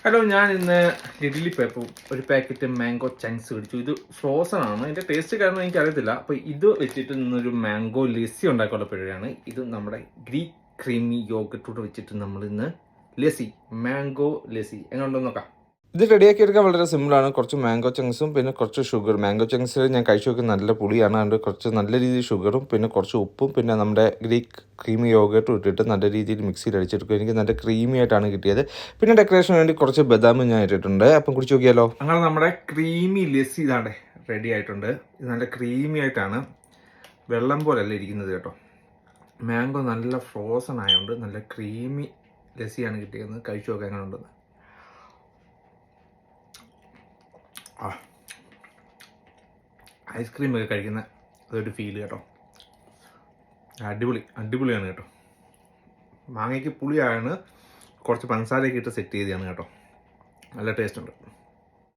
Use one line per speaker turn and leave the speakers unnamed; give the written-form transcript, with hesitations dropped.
Hello, ഞാൻ ഇന്ന് little paper ഒരു പാക്കറ്റ് മാംഗോ ചങ്ക്സ് മേടിച്ചു. ഇത് ഫ്രോസൺ ആണ്. ഇതിൻ്റെ ടേസ്റ്റ് കാരണം എനിക്കറിയത്തില്ല. അപ്പോൾ ഇത് വെച്ചിട്ട് ഇന്നൊരു മാംഗോ ലസ്സി ഉണ്ടാക്കാനുള്ള പരിപാടിയാണ്. ഇത് നമ്മുടെ ഗ്രീക്ക് ക്രീമി യോഗട്ടോട് വെച്ചിട്ട് നമ്മൾ ഇന്ന് ലസ്സി, മാംഗോ ലസ്സി എങ്ങനെ ഉണ്ടോ നോക്കാം.
ഇത് റെഡിയാക്കി എടുക്കാൻ വളരെ സിമ്പിളാണ്. കുറച്ച് മാംഗോ ചങ്ക്സും പിന്നെ കുറച്ച് ഷുഗർ. മാംഗോ ചങ്ക്സ് ഞാൻ കഴിച്ചു നോക്കി നല്ല പുളിയാണ്. അതുകൊണ്ട് കുറച്ച് നല്ല രീതിയിൽ ഷുഗറും പിന്നെ കുറച്ച് ഉപ്പും പിന്നെ നമ്മുടെ ഗ്രീക്ക് ക്രീമി യോഗട്ടും ഇട്ടിട്ട് നല്ല രീതിയിൽ മിക്സിയിൽ അടിച്ചെടുക്കും. എനിക്ക് നല്ല ക്രീമി ആയിട്ടാണ് കിട്ടിയത്. പിന്നെ ഡെക്കറേഷന് വേണ്ടി കുറച്ച് ബദാമും ഞാൻ ഇട്ടിട്ടുണ്ട്. അപ്പം കുടിച്ച് നോക്കിയാലോ.
അങ്ങനെ നമ്മുടെ ക്രീമി ലസ്സി ഇതാണ്ട് റെഡി ആയിട്ടുണ്ട്. ഇത് നല്ല ക്രീമി ആയിട്ടാണ്, വെള്ളം പോലല്ല ഇരിക്കുന്നത് കേട്ടോ. മാംഗോ നല്ല ഫ്രോസൺ ആയതുകൊണ്ട് നല്ല ക്രീമി ലസ്സിയാണ് കിട്ടിയത്. കഴിച്ചു നോക്കാം എങ്ങനെ ഉണ്ടെന്ന്. ഐസ്ക്രീമൊക്കെ കഴിക്കുന്ന അതൊരു ഫീൽ കേട്ടോ. അടിപൊളിയാണ് കേട്ടോ. മാങ്ങയ്ക്ക് പുളിയാണ്, കുറച്ച് പഞ്ചസാരയൊക്കെ ഇട്ട് സെറ്റ് ചെയ്തതാണ് കേട്ടോ. നല്ല ടേസ്റ്റ് ഉണ്ട്.